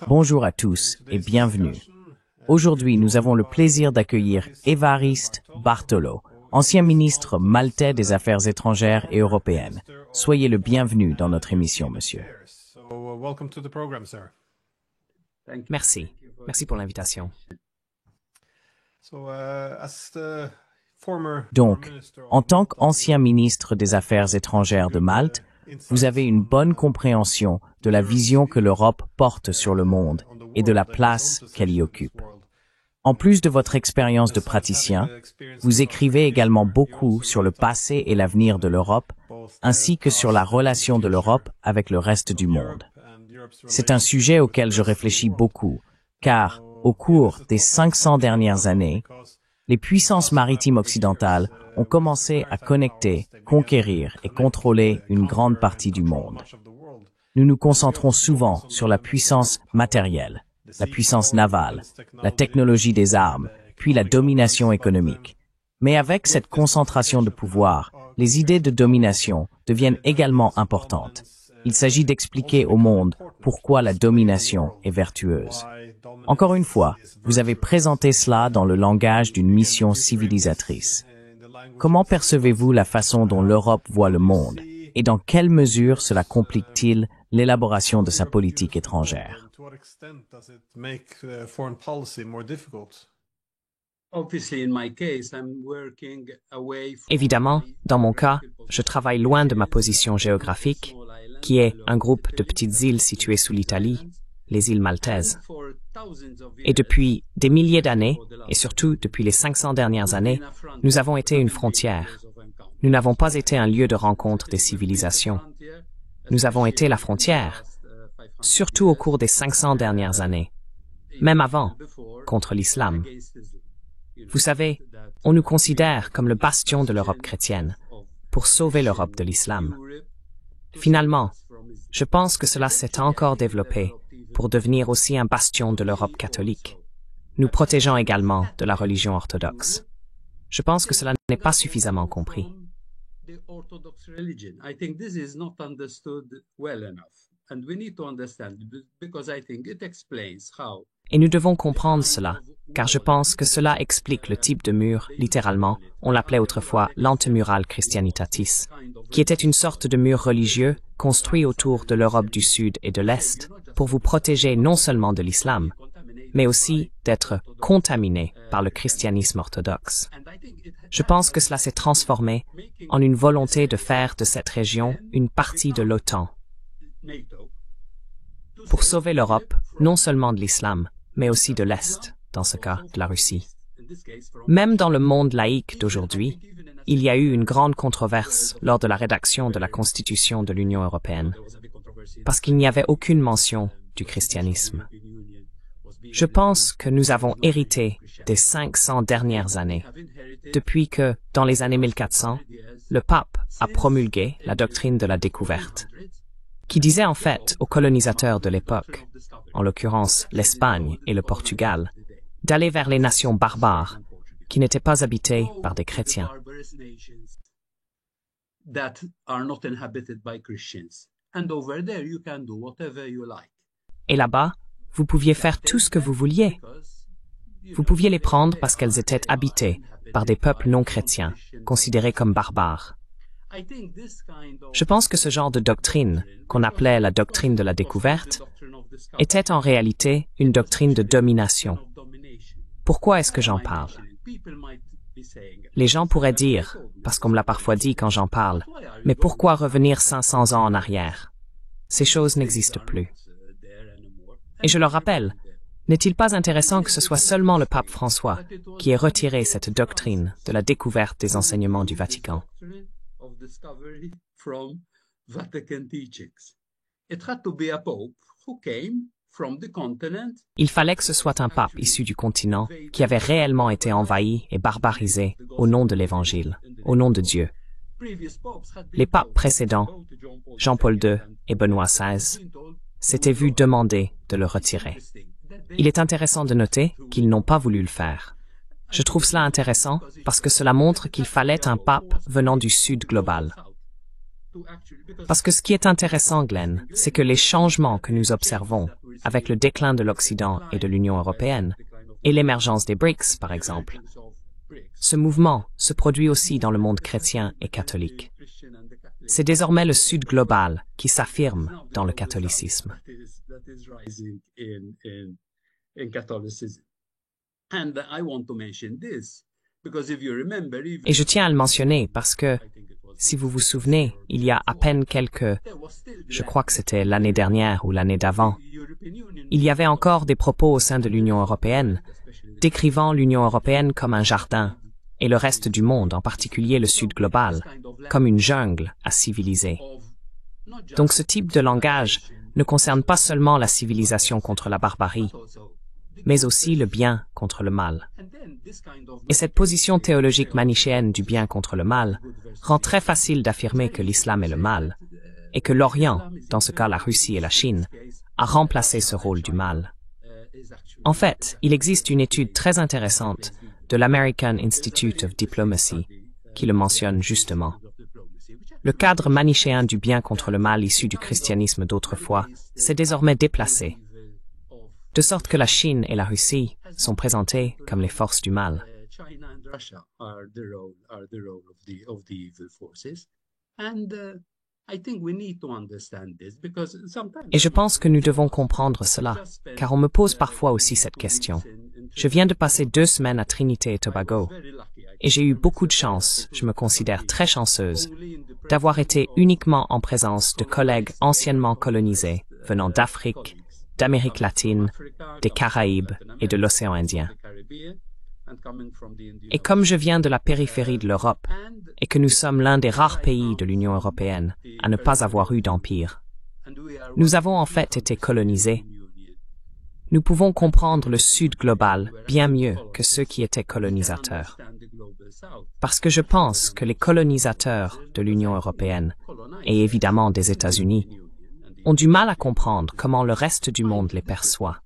Bonjour à tous et bienvenue. Aujourd'hui, nous avons le plaisir d'accueillir Évariste Bartolo, ancien ministre maltais des Affaires étrangères et européennes. Soyez le bienvenu dans notre émission, monsieur. Merci. Merci pour l'invitation. Donc, en tant qu'ancien ministre des Affaires étrangères de Malte, vous avez une bonne compréhension de la vision que l'Europe porte sur le monde et de la place qu'elle y occupe. En plus de votre expérience de praticien, vous écrivez également beaucoup sur le passé et l'avenir de l'Europe, ainsi que sur la relation de l'Europe avec le reste du monde. C'est un sujet auquel je réfléchis beaucoup, car, au cours des 500 dernières années, les puissances maritimes occidentales ont commencé à connecter, conquérir et contrôler une grande partie du monde. Nous nous concentrons souvent sur la puissance matérielle, la puissance navale, la technologie des armes, puis la domination économique. Mais avec cette concentration de pouvoir, les idées de domination deviennent également importantes. Il s'agit d'expliquer au monde pourquoi la domination est vertueuse. Encore une fois, vous avez présenté cela dans le langage d'une mission civilisatrice. Comment percevez-vous la façon dont l'Europe voit le monde et dans quelle mesure cela complique-t-il l'élaboration de sa politique étrangère? Évidemment, dans mon cas, je travaille loin de ma position géographique, qui est un groupe de petites îles situées sous l'Italie, les îles maltaises. Et depuis des milliers d'années, et surtout depuis les 500 dernières années, nous avons été une frontière. Nous n'avons pas été un lieu de rencontre des civilisations. Nous avons été la frontière, surtout au cours des 500 dernières années, même avant, contre l'islam. Vous savez, on nous considère comme le bastion de l'Europe chrétienne, pour sauver l'Europe de l'islam. Finalement, je pense que cela s'est encore développé pour devenir aussi un bastion de l'Europe catholique. Nous protégeons également de la religion orthodoxe. Je pense que cela n'est pas suffisamment compris. Et nous devons comprendre cela, car je pense que cela explique le type de mur, littéralement, on l'appelait autrefois l'antemurale Christianitatis, qui était une sorte de mur religieux construit autour de l'Europe du Sud et de l'Est pour vous protéger non seulement de l'islam, mais aussi d'être contaminé par le christianisme orthodoxe. Je pense que cela s'est transformé en une volonté de faire de cette région une partie de l'OTAN, pour sauver l'Europe non seulement de l'islam, mais aussi de l'Est, dans ce cas de la Russie. Même dans le monde laïque d'aujourd'hui, il y a eu une grande controverse lors de la rédaction de la Constitution de l'Union européenne, parce qu'il n'y avait aucune mention du christianisme. Je pense que nous avons hérité des 500 dernières années, depuis que, dans les années 1400, le pape a promulgué la doctrine de la découverte, qui disait en fait aux colonisateurs de l'époque, en l'occurrence l'Espagne et le Portugal, d'aller vers les nations barbares qui n'étaient pas habitées par des chrétiens. Et là-bas, vous pouviez faire tout ce que vous vouliez. Vous pouviez les prendre parce qu'elles étaient habitées par des peuples non chrétiens, considérés comme barbares. Je pense que ce genre de doctrine, qu'on appelait la doctrine de la découverte, était en réalité une doctrine de domination. Pourquoi est-ce que j'en parle? Les gens pourraient dire, parce qu'on me l'a parfois dit quand j'en parle, mais pourquoi revenir 500 ans en arrière? Ces choses n'existent plus. Et je leur rappelle, n'est-il pas intéressant que ce soit seulement le pape François qui ait retiré cette doctrine de la découverte des enseignements du Vatican? Il fallait que ce soit un pape issu du continent qui avait réellement été envahi et barbarisé au nom de l'Évangile, au nom de Dieu. Les papes précédents, Jean-Paul II et Benoît XVI, s'étaient vus demander de le retirer. Il est intéressant de noter qu'ils n'ont pas voulu le faire. Je trouve cela intéressant parce que cela montre qu'il fallait un pape venant du Sud global. Parce que ce qui est intéressant, Glenn, c'est que les changements que nous observons avec le déclin de l'Occident et de l'Union européenne, et l'émergence des BRICS, par exemple, ce mouvement se produit aussi dans le monde chrétien et catholique. C'est désormais le Sud global qui s'affirme dans le catholicisme. Et je tiens à le mentionner parce que, si vous vous souvenez, il y a à peine je crois que c'était l'année dernière ou l'année d'avant, il y avait encore des propos au sein de l'Union européenne décrivant l'Union européenne comme un jardin et le reste du monde, en particulier le Sud global, comme une jungle à civiliser. Donc ce type de langage ne concerne pas seulement la civilisation contre la barbarie, mais aussi le bien contre le mal. Et cette position théologique manichéenne du bien contre le mal rend très facile d'affirmer que l'islam est le mal, et que l'Orient, dans ce cas la Russie et la Chine, a remplacé ce rôle du mal. En fait, il existe une étude très intéressante de l'American Institute of Diplomacy qui le mentionne justement. Le cadre manichéen du bien contre le mal issu du christianisme d'autrefois s'est désormais déplacé, de sorte que la Chine et la Russie sont présentées comme les forces du mal. Et je pense que nous devons comprendre cela, car on me pose parfois aussi cette question. Je viens de passer 2 semaines à Trinité et Tobago, et j'ai eu beaucoup de chance, je me considère très chanceuse, d'avoir été uniquement en présence de collègues anciennement colonisés venant d'Afrique, d'Amérique latine, des Caraïbes et de l'océan Indien. Et comme je viens de la périphérie de l'Europe, et que nous sommes l'un des rares pays de l'Union européenne à ne pas avoir eu d'empire, nous avons en fait été colonisés. Nous pouvons comprendre le Sud global bien mieux que ceux qui étaient colonisateurs. Parce que je pense que les colonisateurs de l'Union européenne, et évidemment des États-Unis, ont du mal à comprendre comment le reste du monde les perçoit.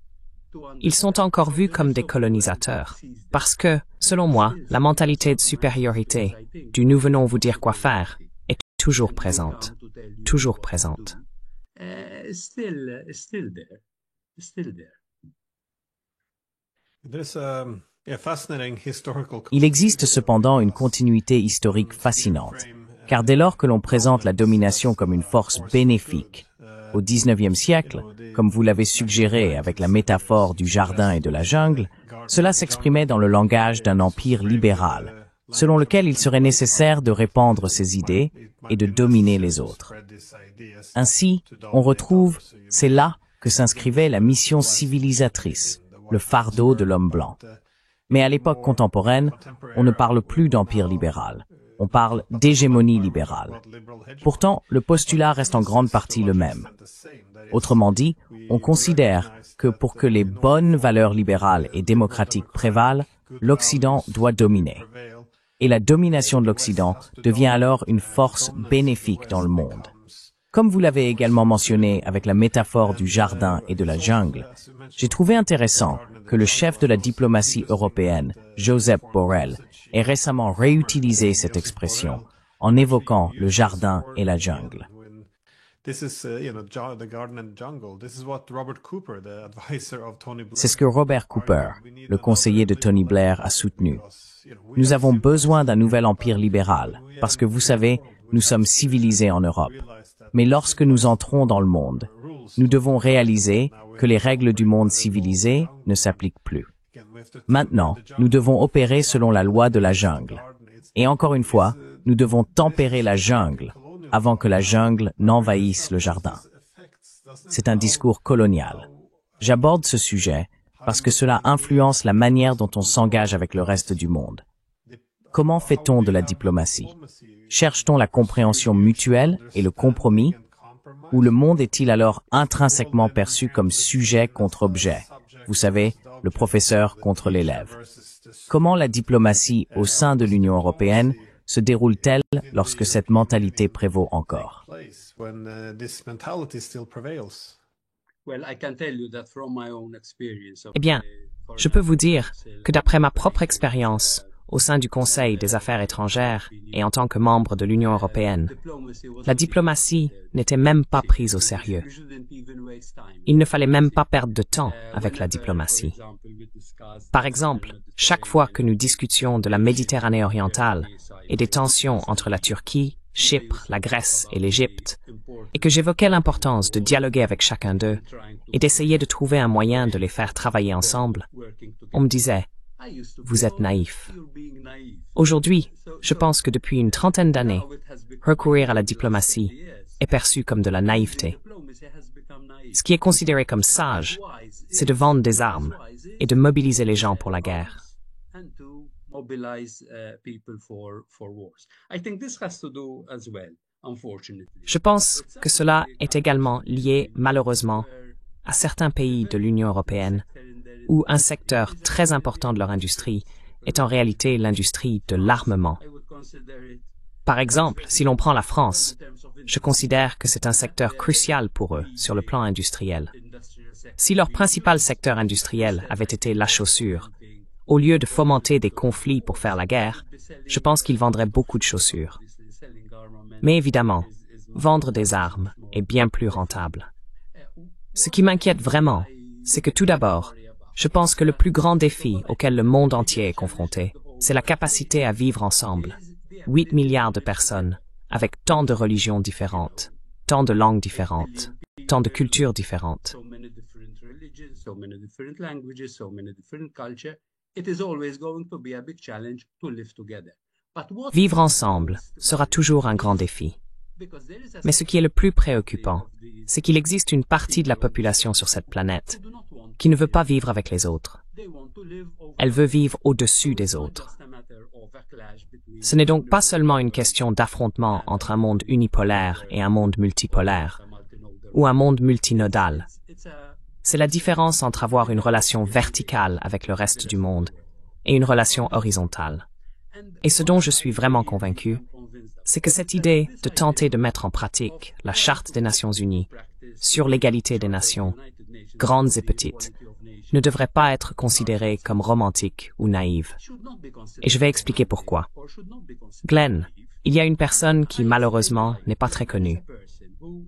Ils sont encore vus comme des colonisateurs, parce que, selon moi, la mentalité de supériorité, du nous venons vous dire quoi faire, est toujours présente. Toujours présente. Il existe cependant une continuité historique fascinante, car dès lors que l'on présente la domination comme une force bénéfique, au XIXe siècle, comme vous l'avez suggéré avec la métaphore du jardin et de la jungle, cela s'exprimait dans le langage d'un empire libéral, selon lequel il serait nécessaire de répandre ses idées et de dominer les autres. Ainsi, on retrouve, c'est là que s'inscrivait la mission civilisatrice, le fardeau de l'homme blanc. Mais à l'époque contemporaine, on ne parle plus d'empire libéral. On parle d'hégémonie libérale. Pourtant, le postulat reste en grande partie le même. Autrement dit, on considère que pour que les bonnes valeurs libérales et démocratiques prévalent, l'Occident doit dominer. Et la domination de l'Occident devient alors une force bénéfique dans le monde. Comme vous l'avez également mentionné avec la métaphore du jardin et de la jungle, j'ai trouvé intéressant que le chef de la diplomatie européenne, Josep Borrell, ait récemment réutilisé cette expression en évoquant le jardin et la jungle. C'est ce que Robert Cooper, le conseiller de Tony Blair, a soutenu. Nous avons besoin d'un nouvel empire libéral, parce que vous savez, nous sommes civilisés en Europe. Mais lorsque nous entrons dans le monde, nous devons réaliser que les règles du monde civilisé ne s'appliquent plus. Maintenant, nous devons opérer selon la loi de la jungle. Et encore une fois, nous devons tempérer la jungle avant que la jungle n'envahisse le jardin. C'est un discours colonial. J'aborde ce sujet parce que cela influence la manière dont on s'engage avec le reste du monde. Comment fait-on de la diplomatie? Cherche-t-on la compréhension mutuelle et le compromis? Ou le monde est-il alors intrinsèquement perçu comme sujet contre objet? Vous savez, le professeur contre l'élève. Comment la diplomatie au sein de l'Union européenne se déroule-t-elle lorsque cette mentalité prévaut encore? Eh bien, je peux vous dire que d'après ma propre expérience, au sein du Conseil des Affaires étrangères et en tant que membre de l'Union européenne, la diplomatie n'était même pas prise au sérieux. Il ne fallait même pas perdre de temps avec la diplomatie. Par exemple, chaque fois que nous discutions de la Méditerranée orientale et des tensions entre la Turquie, Chypre, la Grèce et l'Égypte, et que j'évoquais l'importance de dialoguer avec chacun d'eux et d'essayer de trouver un moyen de les faire travailler ensemble, on me disait « Vous êtes naïf ». Aujourd'hui, je pense que depuis une trentaine d'années, recourir à la diplomatie est perçu comme de la naïveté. Ce qui est considéré comme sage, c'est de vendre des armes et de mobiliser les gens pour la guerre. Je pense que cela est également lié, malheureusement, à certains pays de l'Union européenne où un secteur très important de leur industrie est en réalité l'industrie de l'armement. Par exemple, si l'on prend la France, je considère que c'est un secteur crucial pour eux sur le plan industriel. Si leur principal secteur industriel avait été la chaussure, au lieu de fomenter des conflits pour faire la guerre, je pense qu'ils vendraient beaucoup de chaussures. Mais évidemment, vendre des armes est bien plus rentable. Ce qui m'inquiète vraiment, c'est que tout d'abord, je pense que le plus grand défi auquel le monde entier est confronté, c'est la capacité à vivre ensemble. 8 milliards de personnes, avec tant de religions différentes, tant de langues différentes, tant de cultures différentes. Vivre ensemble sera toujours un grand défi. Mais ce qui est le plus préoccupant, c'est qu'il existe une partie de la population sur cette planète qui ne veut pas vivre avec les autres. Elle veut vivre au-dessus des autres. Ce n'est donc pas seulement une question d'affrontement entre un monde unipolaire et un monde multipolaire, ou un monde multinodal. C'est la différence entre avoir une relation verticale avec le reste du monde et une relation horizontale. Et ce dont je suis vraiment convaincu, c'est que cette idée de tenter de mettre en pratique la Charte des Nations Unies sur l'égalité des nations, grandes et petites, ne devrait pas être considérée comme romantique ou naïve. Et je vais expliquer pourquoi. Glenn, il y a une personne qui malheureusement n'est pas très connue.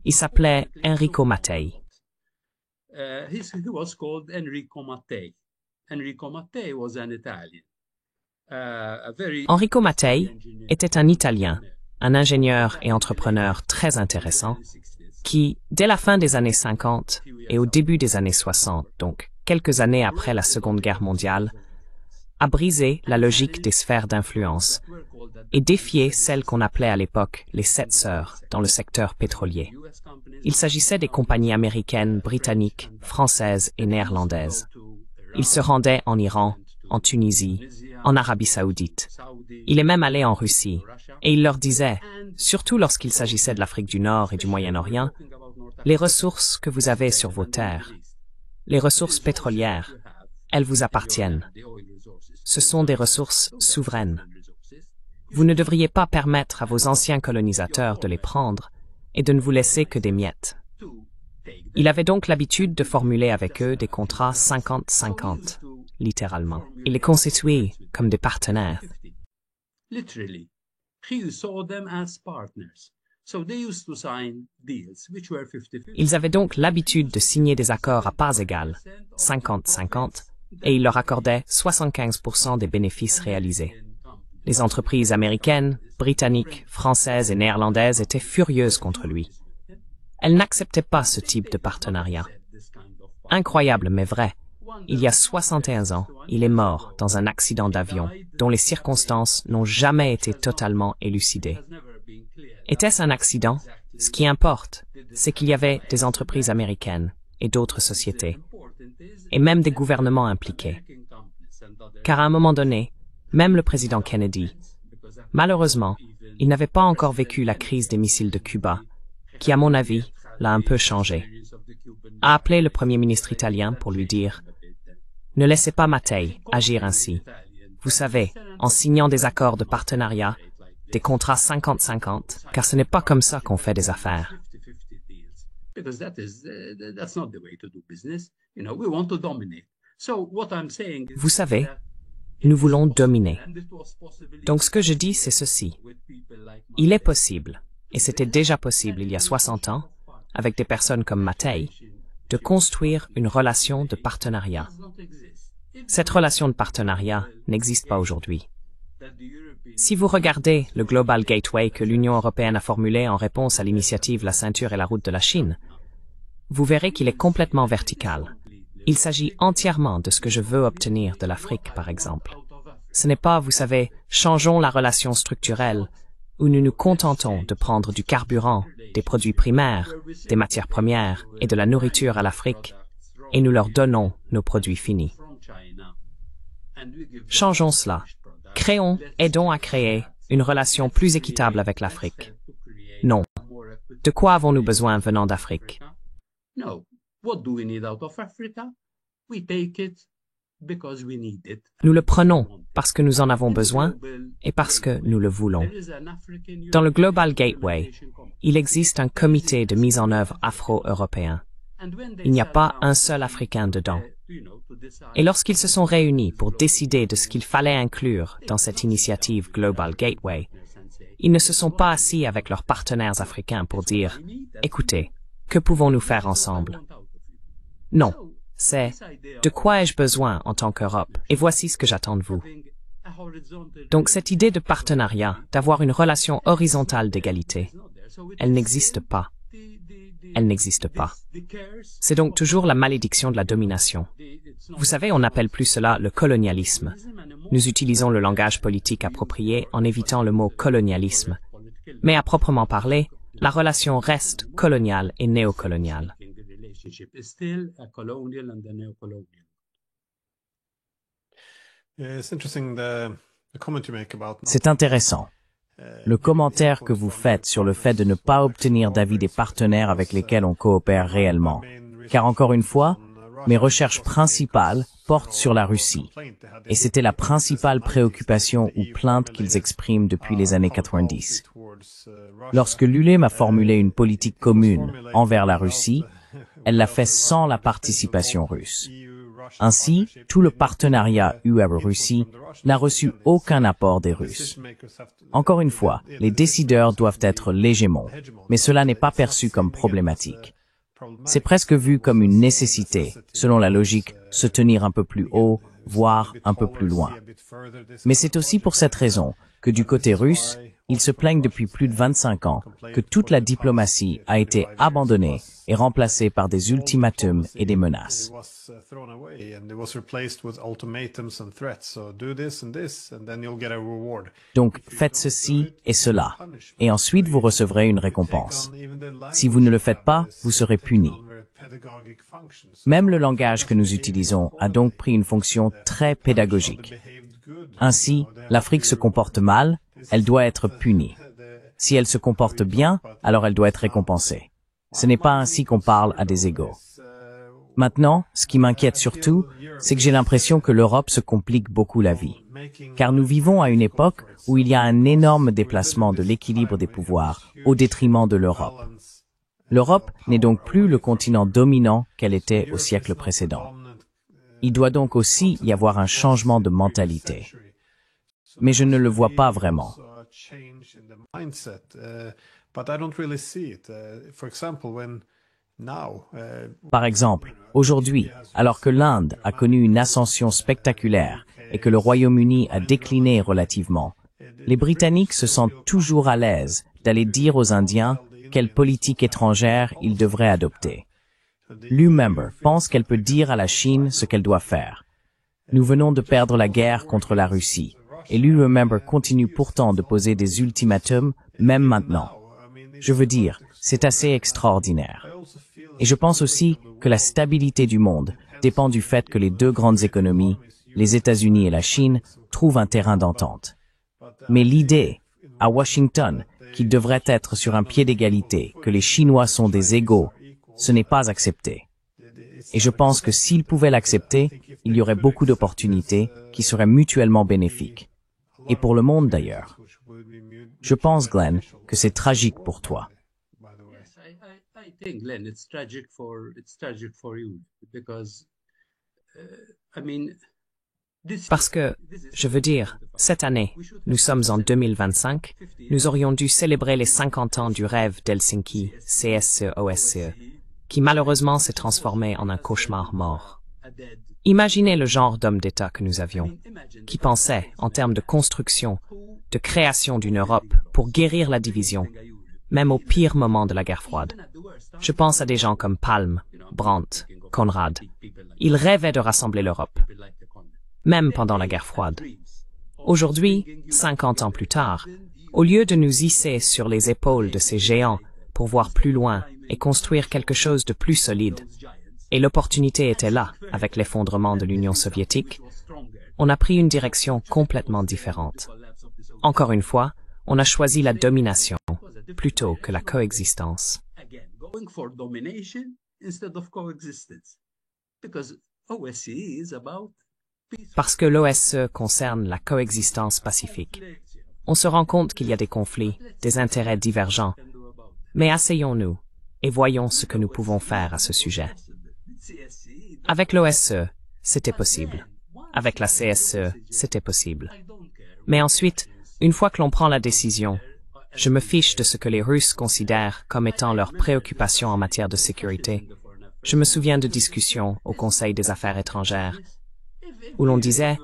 Il s'appelait Enrico Mattei. Enrico Mattei était un Italien, un ingénieur et entrepreneur très intéressant, qui, dès la fin des années 50 et au début des années 60, donc quelques années après la Seconde Guerre mondiale, a brisé la logique des sphères d'influence et défié celles qu'on appelait à l'époque les 7 sœurs dans le secteur pétrolier. Il s'agissait des compagnies américaines, britanniques, françaises et néerlandaises. Il se rendait en Iran, en Tunisie, en Arabie Saoudite. Il est même allé en Russie, et il leur disait, surtout lorsqu'il s'agissait de l'Afrique du Nord et du Moyen-Orient, les ressources que vous avez sur vos terres, les ressources pétrolières, elles vous appartiennent. Ce sont des ressources souveraines. Vous ne devriez pas permettre à vos anciens colonisateurs de les prendre et de ne vous laisser que des miettes. Il avait donc l'habitude de formuler avec eux des contrats 50-50, littéralement. Il les constituait comme des partenaires. Ils avaient donc l'habitude de signer des accords à parts égales, 50-50, et il leur accordait 75% des bénéfices réalisés. Les entreprises américaines, britanniques, françaises et néerlandaises étaient furieuses contre lui. Elles n'acceptaient pas ce type de partenariat. Incroyable mais vrai, il y a 61 ans, il est mort dans un accident d'avion dont les circonstances n'ont jamais été totalement élucidées. Était-ce un accident? Ce qui importe, c'est qu'il y avait des entreprises américaines et d'autres sociétés, et même des gouvernements impliqués. Car à un moment donné, même le président Kennedy, malheureusement, il n'avait pas encore vécu la crise des missiles de Cuba, qui, à mon avis, l'a un peu changé, a appelé le premier ministre italien pour lui dire « Ne laissez pas Mattei agir ainsi. Vous savez, en signant des accords de partenariat, des contrats 50-50, car ce n'est pas comme ça qu'on fait des affaires. » Vous savez, Nous voulons dominer. Donc ce que je dis, c'est ceci. Il est possible, et c'était déjà possible il y a 60 ans, avec des personnes comme Matei, de construire une relation de partenariat. Cette relation de partenariat n'existe pas aujourd'hui. Si vous regardez le Global Gateway que l'Union européenne a formulé en réponse à l'initiative La ceinture et la route de la Chine, vous verrez qu'il est complètement vertical. Il s'agit entièrement de ce que je veux obtenir de l'Afrique, par exemple. Ce n'est pas, vous savez, changeons la relation structurelle, où nous nous contentons de prendre du carburant, des produits primaires, des matières premières et de la nourriture à l'Afrique, et nous leur donnons nos produits finis. Changeons cela. Créons, aidons à créer une relation plus équitable avec l'Afrique. Non. De quoi avons-nous besoin venant d'Afrique? Nous le prenons parce que nous en avons besoin et parce que nous le voulons. Dans le Global Gateway, il existe un comité de mise en œuvre afro-européen. Il n'y a pas un seul Africain dedans. Et lorsqu'ils se sont réunis pour décider de ce qu'il fallait inclure dans cette initiative Global Gateway, ils ne se sont pas assis avec leurs partenaires africains pour dire « Écoutez, que pouvons-nous faire ensemble ?» Non, c'est « De quoi ai-je besoin en tant qu'Europe et voici ce que j'attends de vous. » Donc cette idée de partenariat, d'avoir une relation horizontale d'égalité, elle n'existe pas. Elle n'existe pas. C'est donc toujours la malédiction de la domination. Vous savez, on n'appelle plus cela le colonialisme. Nous utilisons le langage politique approprié en évitant le mot colonialisme. Mais à proprement parler, la relation reste coloniale et néocoloniale. C'est intéressant. Le commentaire que vous faites sur le fait de ne pas obtenir d'avis des partenaires avec lesquels on coopère réellement. Car encore une fois, mes recherches principales portent sur la Russie. Et c'était la principale préoccupation ou plainte qu'ils expriment depuis les années 90. Lorsque l'ULE m'a formulé une politique commune envers la Russie, elle l'a fait sans la participation russe. Ainsi, tout le partenariat UE-Russie n'a reçu aucun apport des Russes. Encore une fois, les décideurs doivent être l'hégémon, mais cela n'est pas perçu comme problématique. C'est presque vu comme une nécessité, selon la logique se tenir un peu plus haut, voire un peu plus loin. Mais c'est aussi pour cette raison que du côté russe, ils se plaignent depuis plus de 25 ans que toute la diplomatie a été abandonnée et remplacée par des ultimatums et des menaces. Donc, faites ceci et cela, et ensuite vous recevrez une récompense. Si vous ne le faites pas, vous serez puni. Même le langage que nous utilisons a donc pris une fonction très pédagogique. Ainsi, l'Afrique se comporte mal, elle doit être punie. Si elle se comporte bien, alors elle doit être récompensée. Ce n'est pas ainsi qu'on parle à des égaux. Maintenant, ce qui m'inquiète surtout, c'est que j'ai l'impression que l'Europe se complique beaucoup la vie. Car nous vivons à une époque où il y a un énorme déplacement de l'équilibre des pouvoirs au détriment de l'Europe. L'Europe n'est donc plus le continent dominant qu'elle était au siècle précédent. Il doit donc aussi y avoir un changement de mentalité. Mais je ne le vois pas vraiment. Par exemple, aujourd'hui, alors que l'Inde a connu une ascension spectaculaire et que le Royaume-Uni a décliné relativement, les Britanniques se sentent toujours à l'aise d'aller dire aux Indiens quelle politique étrangère ils devraient adopter. L'U-Member pense qu'elle peut dire à la Chine ce qu'elle doit faire. Nous venons de perdre la guerre contre la Russie, et l'U-Member continue pourtant de poser des ultimatums, même maintenant. Je veux dire, c'est assez extraordinaire. Et je pense aussi que la stabilité du monde dépend du fait que les deux grandes économies, les États-Unis et la Chine, trouvent un terrain d'entente. Mais l'idée, à Washington, qu'ils devraient être sur un pied d'égalité, que les Chinois sont des égaux, ce n'est pas accepté. Et je pense que s'ils pouvaient l'accepter, il y aurait beaucoup d'opportunités qui seraient mutuellement bénéfiques. Et pour le monde d'ailleurs. Je pense, Glenn, que c'est tragique pour toi. I think, Glenn, it's tragic for you because, I mean, Parce que, je veux dire, cette année, nous sommes en 2025, nous aurions dû célébrer les 50 ans du rêve d'Helsinki, CSE-OSCE, qui malheureusement s'est transformé en un cauchemar mort. Imaginez le genre d'homme d'État que nous avions, qui pensait, en termes de construction, de création d'une Europe pour guérir la division, même au pire moment de la guerre froide. Je pense à des gens comme Palm, Brandt, Konrad. Ils rêvaient de rassembler l'Europe, même pendant la guerre froide. Aujourd'hui, 50 ans plus tard, au lieu de nous hisser sur les épaules de ces géants pour voir plus loin et construire quelque chose de plus solide, et l'opportunité était là avec l'effondrement de l'Union soviétique, on a pris une direction complètement différente. Encore une fois, on a choisi la domination plutôt que la coexistence. Parce que l'OSCE concerne la coexistence pacifique. On se rend compte qu'il y a des conflits, des intérêts divergents. Mais asseyons-nous et voyons ce que nous pouvons faire à ce sujet. Avec l'OSCE, c'était possible. Avec la CSE, c'était possible. Mais ensuite, une fois que l'on prend la décision, je me fiche de ce que les Russes considèrent comme étant leurs préoccupations en matière de sécurité. Je me souviens de discussions au Conseil des Affaires étrangères où l'on disait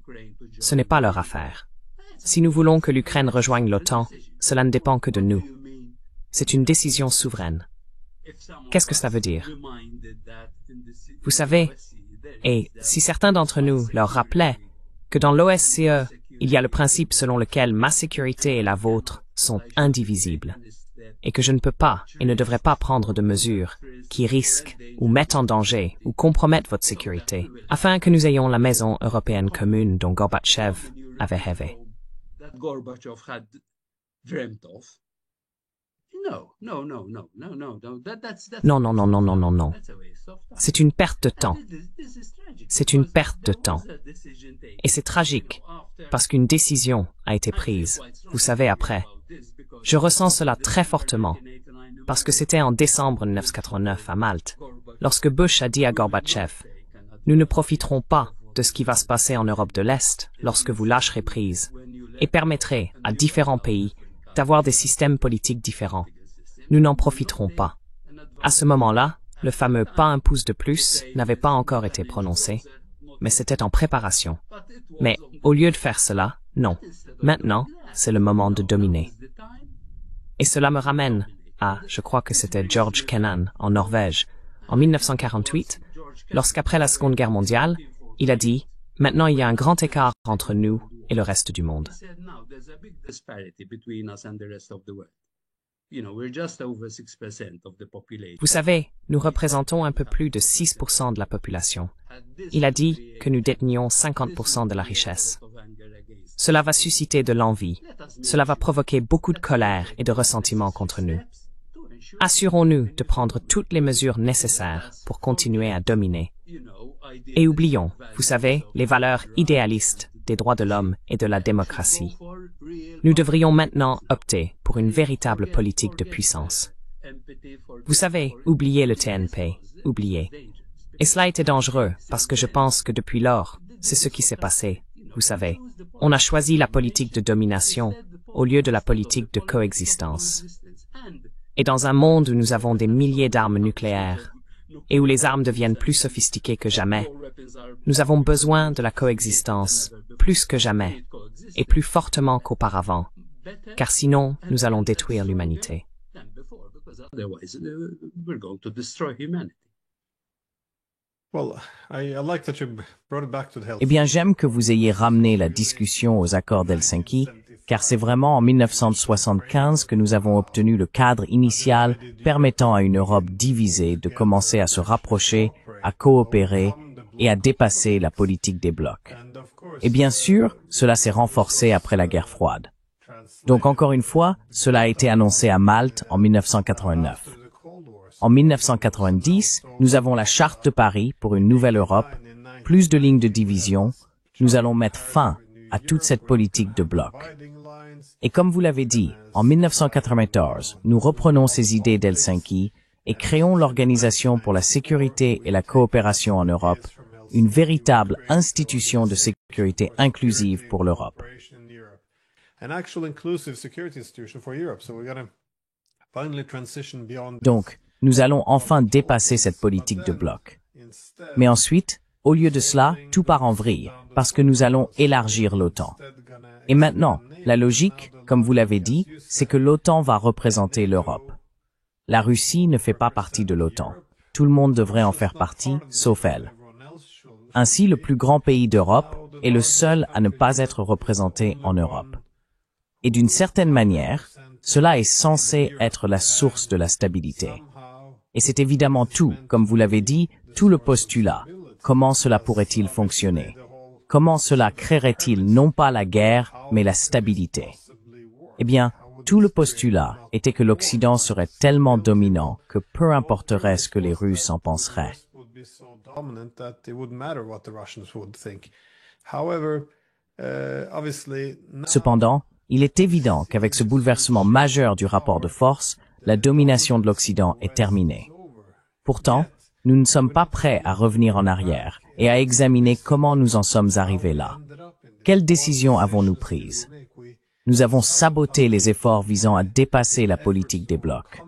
« Ce n'est pas leur affaire. Si nous voulons que l'Ukraine rejoigne l'OTAN, cela ne dépend que de nous. C'est une décision souveraine. » Qu'est-ce que cela veut dire? Vous savez, et si certains d'entre nous leur rappelaient que dans l'OSCE, il y a le principe selon lequel ma sécurité et la vôtre sont indivisibles, et que je ne peux pas et ne devrais pas prendre de mesures qui risquent ou mettent en danger ou compromettent votre sécurité, afin que nous ayons la maison européenne commune dont Gorbatchev avait rêvé. Non, non, non, non, non, non, non. C'est une perte de temps. C'est une perte de temps. Et c'est tragique, parce qu'une décision a été prise, vous savez, après. Je ressens cela très fortement, parce que c'était en décembre 1989 à Malte, lorsque Bush a dit à Gorbatchev, « Nous ne profiterons pas de ce qui va se passer en Europe de l'Est lorsque vous lâcherez prise, et permettrez à différents pays d'avoir des systèmes politiques différents. Nous n'en profiterons pas. » À ce moment-là, le fameux « pas un pouce de plus » n'avait pas encore été prononcé, mais c'était en préparation. Mais au lieu de faire cela, non. Maintenant, c'est le moment de dominer. Et cela me ramène à, je crois que c'était George Kennan, en Norvège, en 1948, lorsqu'après la Seconde Guerre mondiale, il a dit « Maintenant il y a un grand écart entre nous et le reste du monde. » Vous savez, nous représentons un peu plus de 6% de la population. Il a dit que nous détenions 50% de la richesse. Cela va susciter de l'envie. Cela va provoquer beaucoup de colère et de ressentiment contre nous. Assurons-nous de prendre toutes les mesures nécessaires pour continuer à dominer. Et oublions, vous savez, les valeurs idéalistes des droits de l'homme et de la démocratie. Nous devrions maintenant opter pour une véritable politique de puissance. Vous savez, oubliez le TNP, oubliez. Et cela était dangereux parce que je pense que depuis lors, c'est ce qui s'est passé. Vous savez, on a choisi la politique de domination au lieu de la politique de coexistence. Et dans un monde où nous avons des milliers d'armes nucléaires et où les armes deviennent plus sophistiquées que jamais, nous avons besoin de la coexistence plus que jamais et plus fortement qu'auparavant, car sinon nous allons détruire l'humanité. Eh bien, j'aime que vous ayez ramené la discussion aux accords d'Helsinki, car c'est vraiment en 1975 que nous avons obtenu le cadre initial permettant à une Europe divisée de commencer à se rapprocher, à coopérer et à dépasser la politique des blocs. Et bien sûr, cela s'est renforcé après la guerre froide. Donc encore une fois, cela a été annoncé à Malte en 1989. En 1990, nous avons la Charte de Paris pour une nouvelle Europe, plus de lignes de division. Nous allons mettre fin à toute cette politique de bloc. Et comme vous l'avez dit, en 1994, nous reprenons ces idées d'Helsinki et créons l'Organisation pour la sécurité et la coopération en Europe, une véritable institution de sécurité inclusive pour l'Europe. Donc, nous allons enfin dépasser cette politique de bloc. Mais ensuite, au lieu de cela, tout part en vrille, parce que nous allons élargir l'OTAN. Et maintenant, la logique, comme vous l'avez dit, c'est que l'OTAN va représenter l'Europe. La Russie ne fait pas partie de l'OTAN. Tout le monde devrait en faire partie, sauf elle. Ainsi, le plus grand pays d'Europe est le seul à ne pas être représenté en Europe. Et d'une certaine manière, cela est censé être la source de la stabilité. Et c'est évidemment tout, comme vous l'avez dit, tout le postulat. Comment cela pourrait-il fonctionner? Comment cela créerait-il non pas la guerre, mais la stabilité? Eh bien, tout le postulat était que l'Occident serait tellement dominant que peu importerait ce que les Russes en penseraient. Cependant, il est évident qu'avec ce bouleversement majeur du rapport de force, la domination de l'Occident est terminée. Pourtant, nous ne sommes pas prêts à revenir en arrière et à examiner comment nous en sommes arrivés là. Quelles décisions avons-nous prises? Nous avons saboté les efforts visant à dépasser la politique des blocs.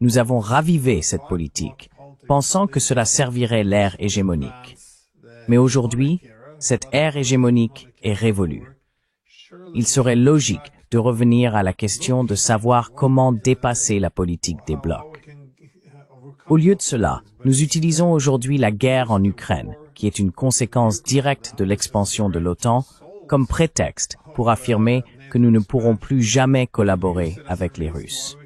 Nous avons ravivé cette politique, pensant que cela servirait l'ère hégémonique. Mais aujourd'hui, cette ère hégémonique est révolue. Il serait logique de revenir à la question de savoir comment dépasser la politique des blocs. Au lieu de cela, nous utilisons aujourd'hui la guerre en Ukraine, qui est une conséquence directe de l'expansion de l'OTAN, comme prétexte pour affirmer que nous ne pourrons plus jamais collaborer avec les Russes.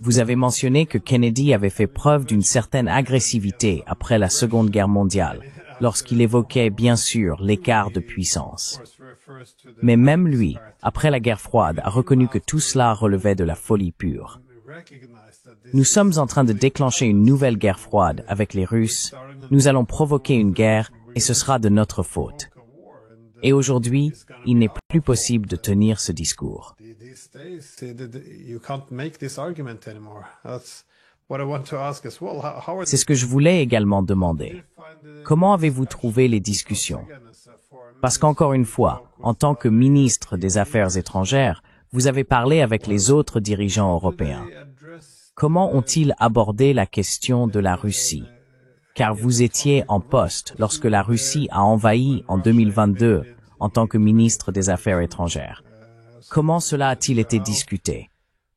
Vous avez mentionné que Kennedy avait fait preuve d'une certaine agressivité après la Seconde Guerre mondiale, lorsqu'il évoquait bien sûr l'écart de puissance. Mais même lui, après la guerre froide, a reconnu que tout cela relevait de la folie pure. Nous sommes en train de déclencher une nouvelle guerre froide avec les Russes. Nous allons provoquer une guerre et ce sera de notre faute. Et aujourd'hui, il n'est plus possible de tenir ce discours. C'est ce que je voulais également demander. Comment avez-vous trouvé les discussions? Parce qu'encore une fois, en tant que ministre des Affaires étrangères, vous avez parlé avec les autres dirigeants européens. Comment ont-ils abordé la question de la Russie? Car vous étiez en poste lorsque la Russie a envahi en 2022 en tant que ministre des Affaires étrangères. Comment cela a-t-il été discuté?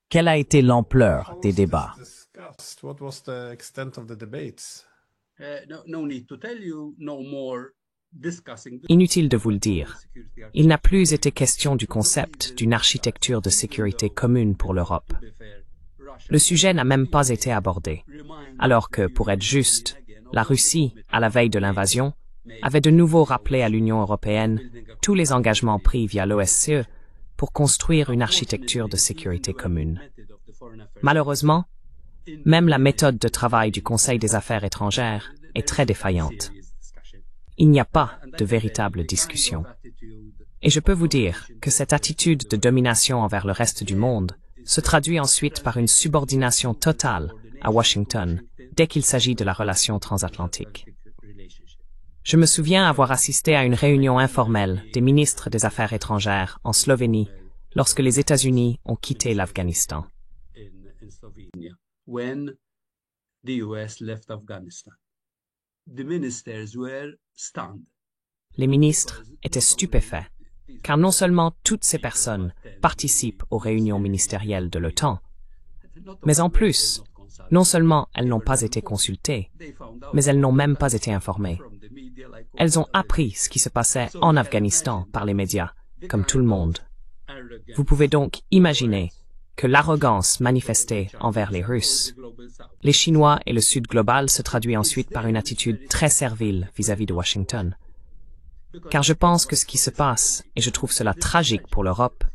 Quelle a été l'ampleur des débats? Inutile de vous le dire. Il n'a plus été question du concept d'une architecture de sécurité commune pour l'Europe. Le sujet n'a même pas été abordé, alors que, pour être juste, la Russie, à la veille de l'invasion, avait de nouveau rappelé à l'Union européenne tous les engagements pris via l'OSCE pour construire une architecture de sécurité commune. Malheureusement, même la méthode de travail du Conseil des Affaires étrangères est très défaillante. Il n'y a pas de véritable discussion. Et je peux vous dire que cette attitude de domination envers le reste du monde se traduit ensuite par une subordination totale à Washington dès qu'il s'agit de la relation transatlantique. Je me souviens avoir assisté à une réunion informelle des ministres des Affaires étrangères en Slovénie lorsque les États-Unis ont quitté l'Afghanistan. Les ministres étaient stupéfaits, car non seulement toutes ces personnes participent aux réunions ministérielles de l'OTAN, mais en plus, non seulement elles n'ont pas été consultées, mais elles n'ont même pas été informées. Elles ont appris ce qui se passait en Afghanistan par les médias, comme tout le monde. Vous pouvez donc imaginer que l'arrogance manifestée envers les Russes, les Chinois et le Sud global se traduit ensuite par une attitude très servile vis-à-vis de Washington. Car je pense que ce qui se passe, et je trouve cela tragique pour l'Europe,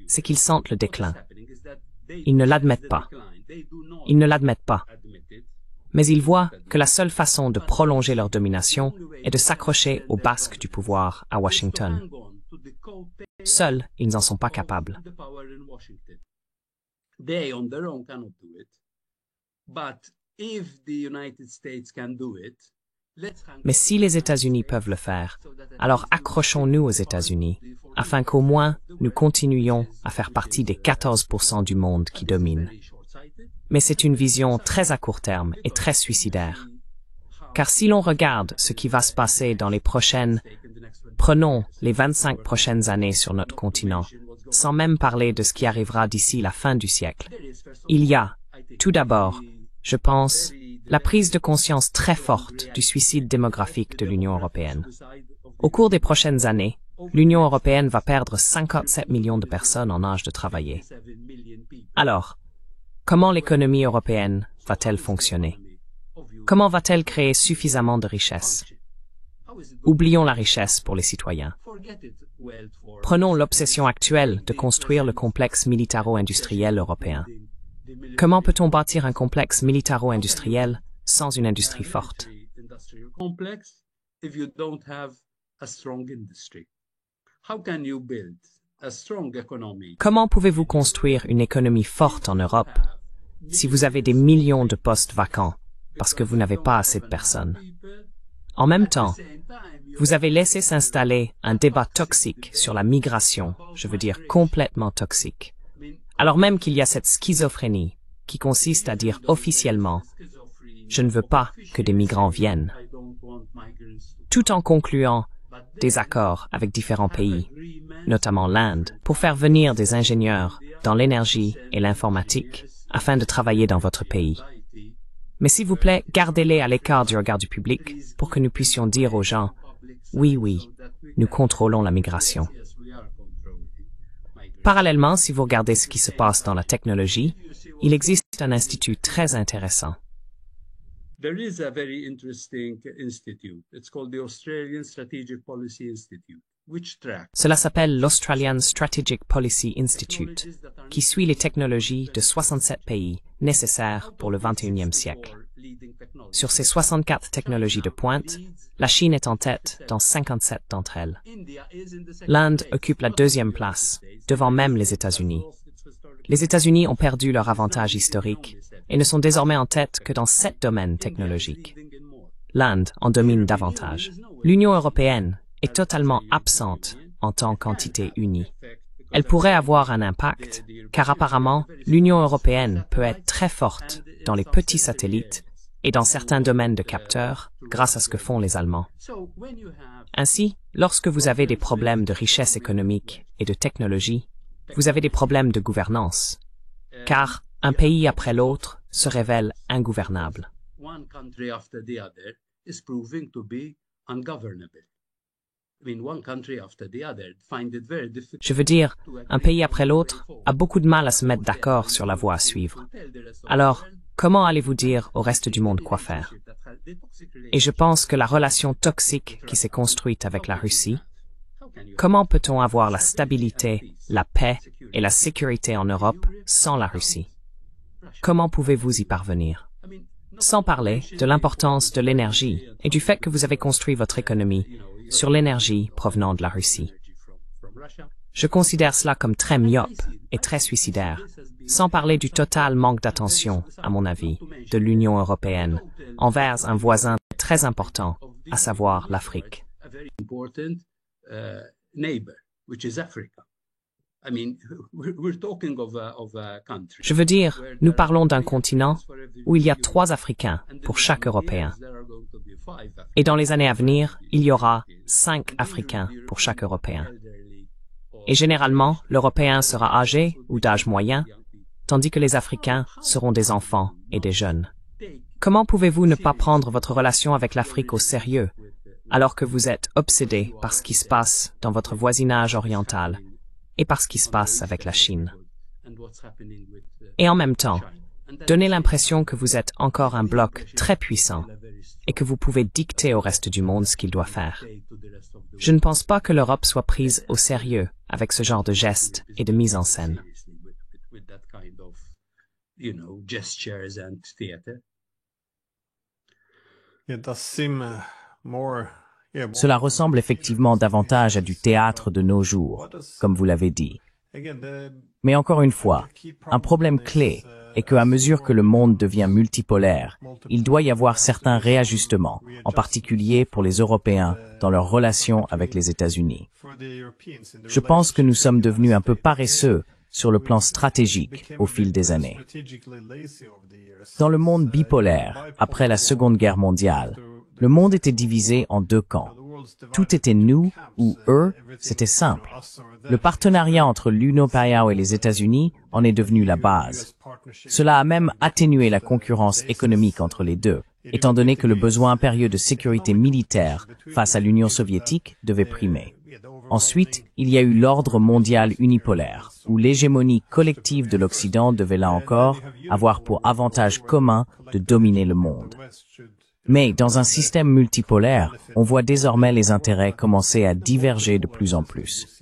c'est qu'ils sentent le déclin. Ils ne l'admettent pas. Ils ne l'admettent pas. Mais ils voient que la seule façon de prolonger leur domination est de s'accrocher aux basques du pouvoir à Washington. Seuls, ils n'en sont pas capables. They on their own cannot do it. But if the United States can do it, Mais si les États-Unis peuvent le faire, alors accrochons-nous aux États-Unis, afin qu'au moins nous continuions à faire partie des 14% du monde qui dominent. Mais c'est une vision très à court terme et très suicidaire. Car si l'on regarde ce qui va se passer dans prenons les 25 prochaines années sur notre continent, sans même parler de ce qui arrivera d'ici la fin du siècle, il y a, tout d'abord, je pense, la prise de conscience très forte du suicide démographique de l'Union européenne. Au cours des prochaines années, l'Union européenne va perdre 57 millions de personnes en âge de travailler. Alors, comment l'économie européenne va-t-elle fonctionner? Comment va-t-elle créer suffisamment de richesses? Oublions la richesse pour les citoyens. Prenons l'obsession actuelle de construire le complexe militaro-industriel européen. Comment peut-on bâtir un complexe militaro-industriel sans une industrie forte? Comment pouvez-vous construire une économie forte en Europe si vous avez des millions de postes vacants parce que vous n'avez pas assez de personnes? En même temps, vous avez laissé s'installer un débat toxique sur la migration, je veux dire complètement toxique, alors même qu'il y a cette schizophrénie qui consiste à dire officiellement « je ne veux pas que des migrants viennent », tout en concluant des accords avec différents pays, notamment l'Inde, pour faire venir des ingénieurs dans l'énergie et l'informatique afin de travailler dans votre pays. Mais s'il vous plaît, gardez-les à l'écart du regard du public pour que nous puissions dire aux gens « oui, oui, nous contrôlons la migration ». Parallèlement, si vous regardez ce qui se passe dans la technologie, il existe un institut très intéressant. There is a very interesting institute. It's called the Australian Strategic Policy Institute, which tracks. Cela s'appelle l'Australian Strategic Policy Institute, qui suit les technologies de 67 pays nécessaires pour le 21e siècle. Sur ces 64 technologies de pointe, la Chine est en tête dans 57 d'entre elles. L'Inde occupe la deuxième place, devant même les États-Unis. Les États-Unis ont perdu leur avantage historique et ne sont désormais en tête que dans 7 domaines technologiques. L'Inde en domine davantage. L'Union européenne est totalement absente en tant qu'entité unie. Elle pourrait avoir un impact, car apparemment, l'Union européenne peut être très forte dans les petits satellites et dans certains domaines de capteurs, grâce à ce que font les Allemands. Ainsi, lorsque vous avez des problèmes de richesse économique et de technologie, vous avez des problèmes de gouvernance, car un pays après l'autre se révèle ingouvernable. Je veux dire, un pays après l'autre a beaucoup de mal à se mettre d'accord sur la voie à suivre. Alors, comment allez-vous dire au reste du monde quoi faire? Et je pense que la relation toxique qui s'est construite avec la Russie, comment peut-on avoir la stabilité, la paix et la sécurité en Europe sans la Russie? Comment pouvez-vous y parvenir? Sans parler de l'importance de l'énergie et du fait que vous avez construit votre économie sur l'énergie provenant de la Russie. Je considère cela comme très myope et très suicidaire, sans parler du total manque d'attention, à mon avis, de l'Union européenne envers un voisin très important, à savoir l'Afrique. Je veux dire, nous parlons d'un continent où il y a 3 Africains pour chaque Européen. Et dans les années à venir, il y aura 5 Africains pour chaque Européen. Et généralement, l'Européen sera âgé ou d'âge moyen, tandis que les Africains seront des enfants et des jeunes. Comment pouvez-vous ne pas prendre votre relation avec l'Afrique au sérieux, alors que vous êtes obsédé par ce qui se passe dans votre voisinage oriental et par ce qui se passe avec la Chine? Et en même temps, donnez l'impression que vous êtes encore un bloc très puissant et que vous pouvez dicter au reste du monde ce qu'il doit faire. Je ne pense pas que l'Europe soit prise au sérieux avec ce genre de gestes et de mise en scène. Cela ressemble effectivement davantage à du théâtre de nos jours, comme vous l'avez dit. Mais encore une fois, un problème clé est qu'à mesure que le monde devient multipolaire, il doit y avoir certains réajustements, en particulier pour les Européens dans leurs relations avec les États-Unis. Je pense que nous sommes devenus un peu paresseux sur le plan stratégique au fil des années. Dans le monde bipolaire, après la Seconde Guerre mondiale, le monde était divisé en deux camps. Tout était nous ou eux, c'était simple. Le partenariat entre l'Union européenne et les États-Unis en est devenu la base. Cela a même atténué la concurrence économique entre les deux, étant donné que le besoin impérieux de sécurité militaire face à l'Union soviétique devait primer. Ensuite, il y a eu l'ordre mondial unipolaire, où l'hégémonie collective de l'Occident devait là encore avoir pour avantage commun de dominer le monde. Mais dans un système multipolaire, on voit désormais les intérêts commencer à diverger de plus en plus.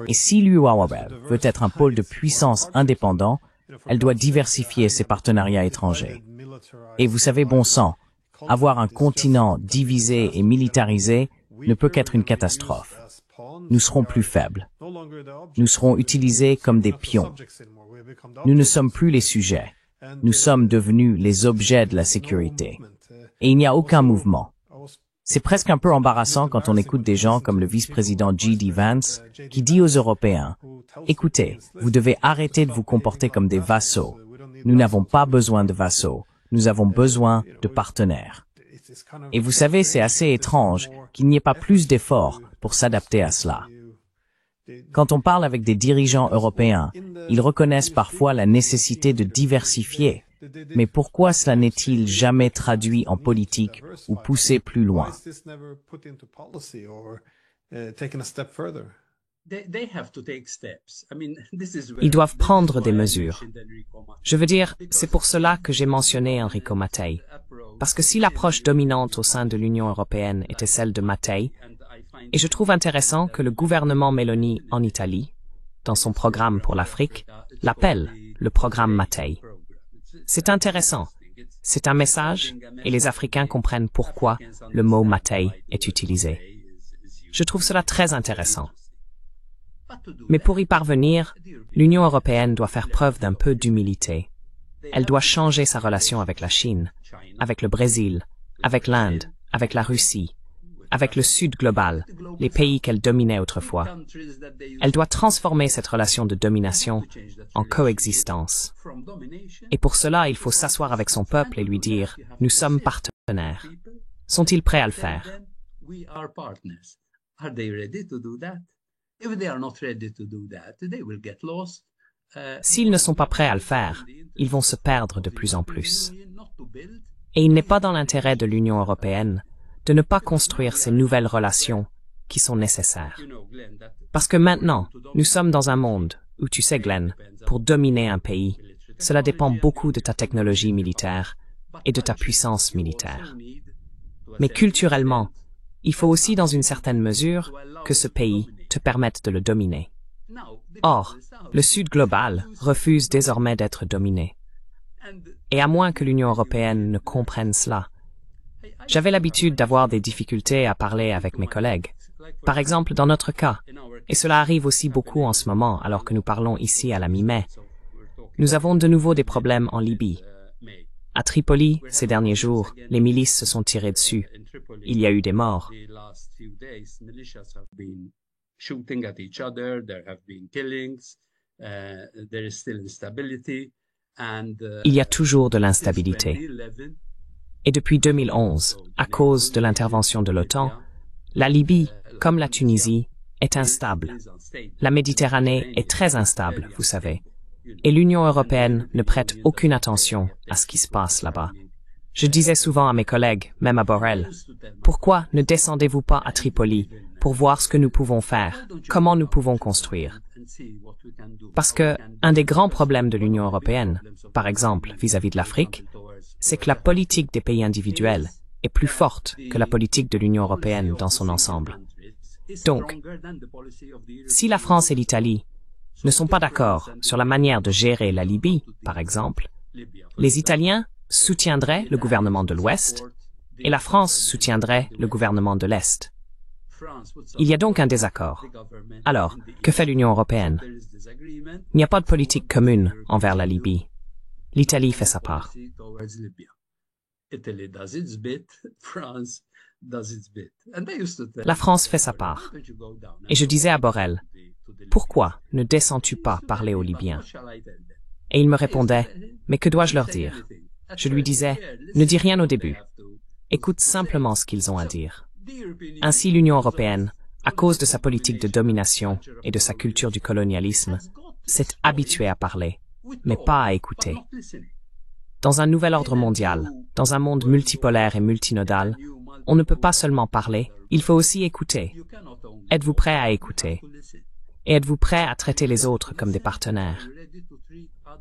Et si l'UE veut être un pôle de puissance indépendant, elle doit diversifier ses partenariats étrangers. Et vous savez, bon sang, avoir un continent divisé et militarisé ne peut qu'être une catastrophe. Nous serons plus faibles. Nous serons utilisés comme des pions. Nous ne sommes plus les sujets. Nous sommes devenus les objets de la sécurité. Et il n'y a aucun mouvement. C'est presque un peu embarrassant quand on écoute des gens comme le vice-président J.D. Vance qui dit aux Européens « Écoutez, vous devez arrêter de vous comporter comme des vassaux. Nous n'avons pas besoin de vassaux. Nous avons besoin de partenaires. » Et vous savez, c'est assez étrange qu'il n'y ait pas plus d'efforts pour s'adapter à cela. Quand on parle avec des dirigeants européens, ils reconnaissent parfois la nécessité de diversifier. Mais pourquoi cela n'est-il jamais traduit en politique ou poussé plus loin? Ils doivent prendre des mesures. Je veux dire, c'est pour cela que j'ai mentionné Enrico Mattei. Parce que si l'approche dominante au sein de l'Union européenne était celle de Mattei, et je trouve intéressant que le gouvernement Meloni en Italie, dans son programme pour l'Afrique, l'appelle le programme Mattei. C'est intéressant. C'est un message, et les Africains comprennent pourquoi le mot Mattei est utilisé. Je trouve cela très intéressant. Mais pour y parvenir, l'Union européenne doit faire preuve d'un peu d'humilité. Elle doit changer sa relation avec la Chine, avec le Brésil, avec l'Inde, avec la Russie, avec le Sud global, les pays qu'elle dominait autrefois. Elle doit transformer cette relation de domination en coexistence. Et pour cela, il faut s'asseoir avec son peuple et lui dire « Nous sommes partenaires ». Sont-ils prêts à le faire? S'ils ne sont pas prêts à le faire, ils vont se perdre de plus en plus. Et il n'est pas dans l'intérêt de l'Union européenne de ne pas construire ces nouvelles relations qui sont nécessaires. Parce que maintenant, nous sommes dans un monde où, tu sais Glenn, pour dominer un pays, cela dépend beaucoup de ta technologie militaire et de ta puissance militaire. Mais culturellement, il faut aussi dans une certaine mesure que ce pays te permette de le dominer. Or, le Sud global refuse désormais d'être dominé. Et à moins que l'Union européenne ne comprenne cela, j'avais l'habitude d'avoir des difficultés à parler avec mes collègues. Par exemple, dans notre cas, et cela arrive aussi beaucoup en ce moment alors que nous parlons ici à la mi-mai, nous avons de nouveau des problèmes en Libye. À Tripoli, ces derniers jours, les milices se sont tirées dessus. Il y a eu des morts. Il y a toujours de l'instabilité. Et depuis 2011, à cause de l'intervention de l'OTAN, la Libye, comme la Tunisie, est instable. La Méditerranée est très instable, vous savez. Et l'Union européenne ne prête aucune attention à ce qui se passe là-bas. Je disais souvent à mes collègues, même à Borrell, pourquoi ne descendez-vous pas à Tripoli pour voir ce que nous pouvons faire, comment nous pouvons construire? Parce que un des grands problèmes de l'Union européenne, par exemple vis-à-vis de l'Afrique, c'est que la politique des pays individuels est plus forte que la politique de l'Union européenne dans son ensemble. Donc, si la France et l'Italie ne sont pas d'accord sur la manière de gérer la Libye, par exemple, les Italiens soutiendraient le gouvernement de l'Ouest et la France soutiendrait le gouvernement de l'Est. Il y a donc un désaccord. Alors, que fait l'Union européenne? Il n'y a pas de politique commune envers la Libye. L'Italie fait sa part. La France fait sa part. Et je disais à Borrell, pourquoi ne descends-tu pas parler aux Libyens? Et il me répondait, mais que dois-je leur dire? Je lui disais, ne dis rien au début. Écoute simplement ce qu'ils ont à dire. Ainsi l'Union européenne, à cause de sa politique de domination et de sa culture du colonialisme, s'est habituée à parler, mais pas à écouter. Dans un nouvel ordre mondial, dans un monde multipolaire et multinodal, on ne peut pas seulement parler, il faut aussi écouter. Êtes-vous prêt à écouter? Et êtes-vous prêt à traiter les autres comme des partenaires?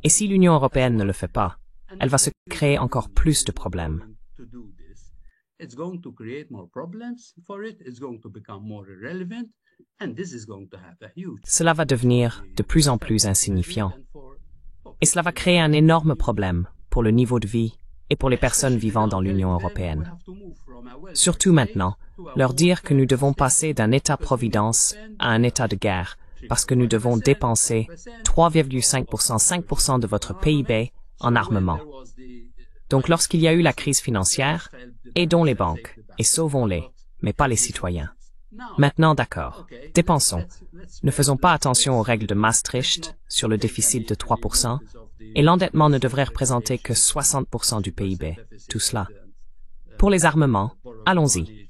Et si l'Union européenne ne le fait pas, elle va se créer encore plus de problèmes. Cela va devenir de plus en plus insignifiant. Et cela va créer un énorme problème pour le niveau de vie et pour les personnes vivant dans l'Union européenne. Surtout maintenant, leur dire que nous devons passer d'un État-providence à un état de guerre parce que nous devons dépenser 3,5%, 5% de votre PIB en armement. Donc lorsqu'il y a eu la crise financière, aidons les banques et sauvons-les, mais pas les citoyens. Maintenant, d'accord, dépensons. Ne faisons pas attention aux règles de Maastricht sur le déficit de 3%, et l'endettement ne devrait représenter que 60% du PIB, tout cela. Pour les armements, allons-y.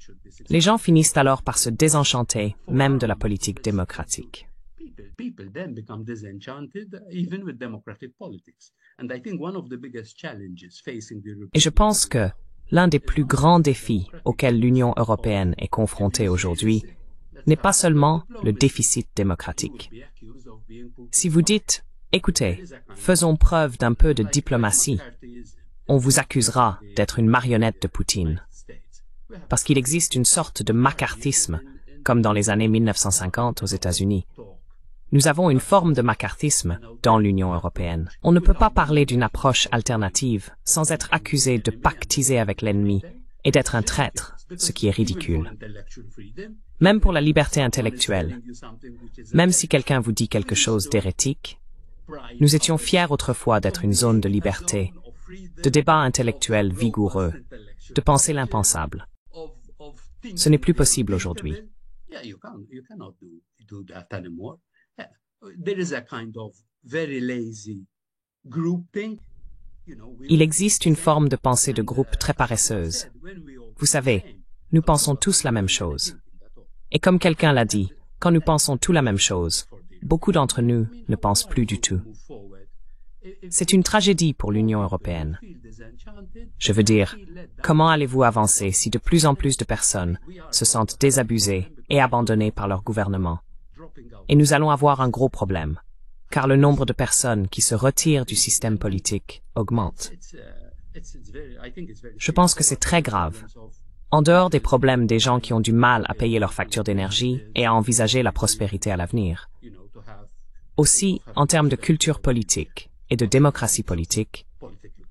Les gens finissent alors par se désenchanter même de la politique démocratique. Et je pense que l'un des plus grands défis auxquels l'Union européenne est confrontée aujourd'hui n'est pas seulement le déficit démocratique. Si vous dites, écoutez, faisons preuve d'un peu de diplomatie, on vous accusera d'être une marionnette de Poutine. Parce qu'il existe une sorte de macarthisme, comme dans les années 1950 aux États-Unis. Nous avons une forme de macarthisme dans l'Union européenne. On ne peut pas parler d'une approche alternative sans être accusé de pactiser avec l'ennemi et d'être un traître, ce qui est ridicule. Même pour la liberté intellectuelle, même si quelqu'un vous dit quelque chose d'hérétique, nous étions fiers autrefois d'être une zone de liberté, de débat intellectuel vigoureux, de penser l'impensable. Ce n'est plus possible aujourd'hui. Il existe une forme de pensée de groupe très paresseuse. Vous savez, nous pensons tous la même chose. Et comme quelqu'un l'a dit, quand nous pensons tous la même chose, beaucoup d'entre nous ne pensent plus du tout. C'est une tragédie pour l'Union européenne. Je veux dire, comment allez-vous avancer si de plus en plus de personnes se sentent désabusées et abandonnées par leur gouvernement? Et nous allons avoir un gros problème, car le nombre de personnes qui se retirent du système politique augmente. Je pense que c'est très grave. En dehors des problèmes des gens qui ont du mal à payer leurs factures d'énergie et à envisager la prospérité à l'avenir. Aussi, en termes de culture politique et de démocratie politique,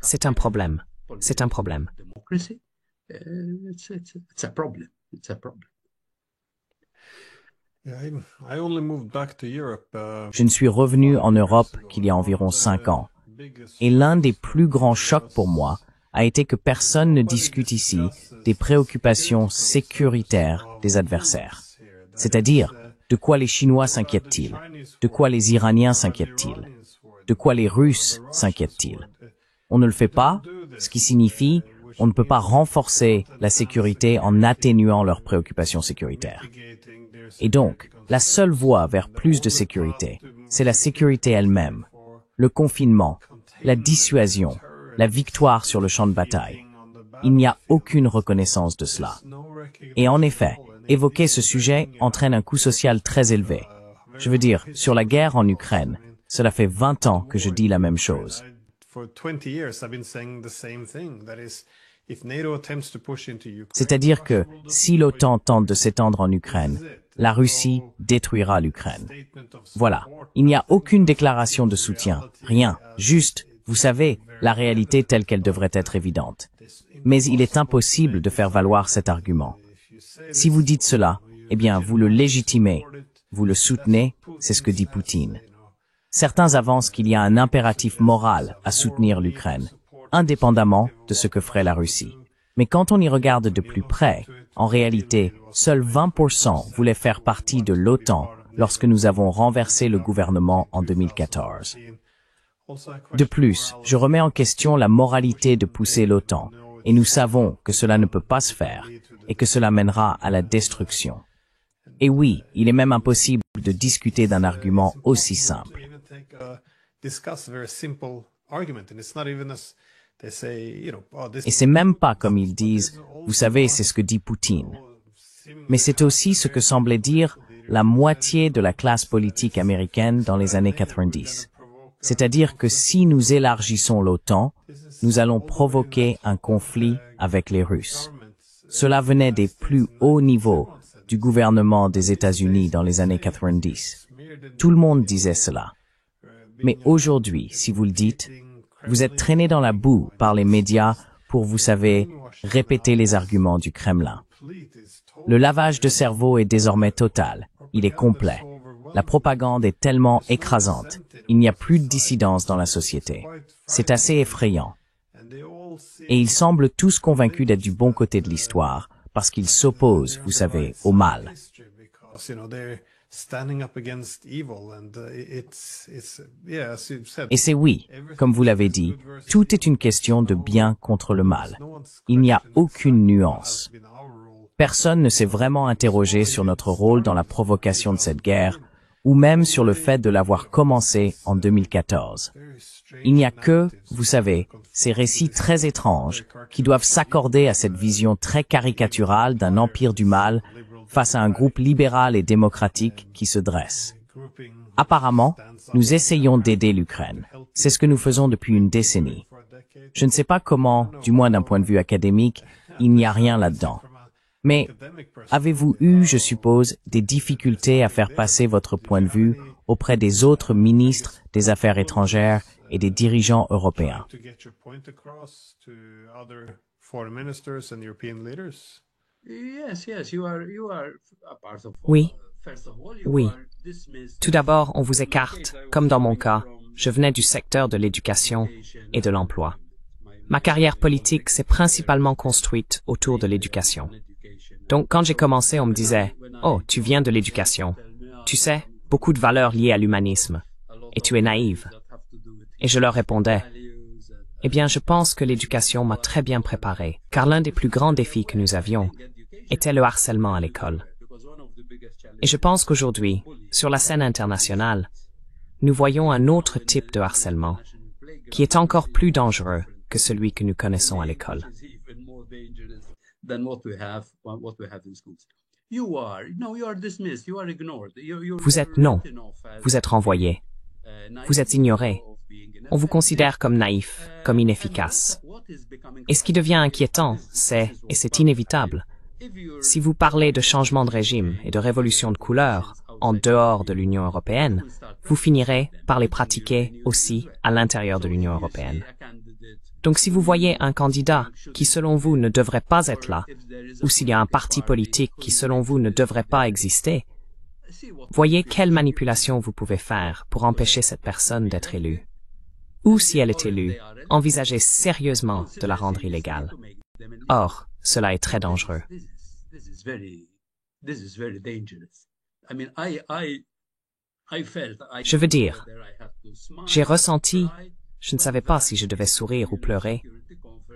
c'est un problème. C'est un problème. Je ne suis revenu en Europe qu'il y a environ 5 ans. Et l'un des plus grands chocs pour moi a été que personne ne discute ici des préoccupations sécuritaires des adversaires. C'est-à-dire, de quoi les Chinois s'inquiètent-ils? De quoi les Iraniens s'inquiètent-ils? De quoi les Russes s'inquiètent-ils? On ne le fait pas, ce qui signifie on ne peut pas renforcer la sécurité en atténuant leurs préoccupations sécuritaires. Et donc, la seule voie vers plus de sécurité, c'est la sécurité elle-même, le confinement, la dissuasion, la victoire sur le champ de bataille. Il n'y a aucune reconnaissance de cela. Et en effet, évoquer ce sujet entraîne un coût social très élevé. Je veux dire, sur la guerre en Ukraine, cela fait 20 ans que je dis la même chose. C'est-à-dire que, si l'OTAN tente de s'étendre en Ukraine, la Russie détruira l'Ukraine. Voilà. Il n'y a aucune déclaration de soutien. Rien. Juste, vous savez, la réalité telle qu'elle devrait être évidente. Mais il est impossible de faire valoir cet argument. Si vous dites cela, eh bien, vous le légitimez, vous le soutenez, c'est ce que dit Poutine. Certains avancent qu'il y a un impératif moral à soutenir l'Ukraine, indépendamment de ce que ferait la Russie. Mais quand on y regarde de plus près, en réalité, seuls 20% voulaient faire partie de l'OTAN lorsque nous avons renversé le gouvernement en 2014. De plus, je remets en question la moralité de pousser l'OTAN, et nous savons que cela ne peut pas se faire, et que cela mènera à la destruction. Et oui, il est même impossible de discuter d'un argument aussi simple. Et c'est même pas comme ils disent, vous savez, c'est ce que dit Poutine. Mais c'est aussi ce que semblait dire la moitié de la classe politique américaine dans les années 90. C'est-à-dire que si nous élargissons l'OTAN, nous allons provoquer un conflit avec les Russes. Cela venait des plus hauts niveaux du gouvernement des États-Unis dans les années 90. Tout le monde disait cela. Mais aujourd'hui, si vous le dites, vous êtes traîné dans la boue par les médias pour, vous savez, répéter les arguments du Kremlin. Le lavage de cerveau est désormais total. Il est complet. La propagande est tellement écrasante. Il n'y a plus de dissidence dans la société. C'est assez effrayant. Et ils semblent tous convaincus d'être du bon côté de l'histoire, parce qu'ils s'opposent, vous savez, au mal. Et c'est oui, comme vous l'avez dit, tout est une question de bien contre le mal. Il n'y a aucune nuance. Personne ne s'est vraiment interrogé sur notre rôle dans la provocation de cette guerre, ou même sur le fait de l'avoir commencé en 2014. Il n'y a que, vous savez, ces récits très étranges qui doivent s'accorder à cette vision très caricaturale d'un empire du mal face à un groupe libéral et démocratique qui se dresse. Apparemment, nous essayons d'aider l'Ukraine. C'est ce que nous faisons depuis une décennie. Je ne sais pas comment, du moins d'un point de vue académique, il n'y a rien là-dedans. Mais avez-vous eu, je suppose, des difficultés à faire passer votre point de vue auprès des autres ministres des Affaires étrangères et des dirigeants européens? Oui, oui. Tout d'abord, on vous écarte, comme dans mon cas, je venais du secteur de l'éducation et de l'emploi. Ma carrière politique s'est principalement construite autour de l'éducation. Donc, quand j'ai commencé, on me disait « Oh, tu viens de l'éducation. Tu sais, beaucoup de valeurs liées à l'humanisme. Et tu es naïve. » Et je leur répondais « Eh bien, je pense que l'éducation m'a très bien préparé, car l'un des plus grands défis que nous avions était le harcèlement à l'école. Et je pense qu'aujourd'hui, sur la scène internationale, nous voyons un autre type de harcèlement, qui est encore plus dangereux que celui que nous connaissons à l'école. Vous êtes non, vous êtes renvoyé, vous êtes ignoré, on vous considère comme naïf, comme inefficace. Et ce qui devient inquiétant, et c'est inévitable, si vous parlez de changement de régime et de révolution de couleur en dehors de l'Union européenne, vous finirez par les pratiquer aussi à l'intérieur de l'Union européenne. Donc si vous voyez un candidat qui selon vous ne devrait pas être là, ou s'il y a un parti politique qui selon vous ne devrait pas exister, voyez quelle manipulation vous pouvez faire pour empêcher cette personne d'être élue. Ou si elle est élue, envisagez sérieusement de la rendre illégale. Or, cela est très dangereux. Je veux dire, j'ai ressenti, je ne savais pas si je devais sourire ou pleurer,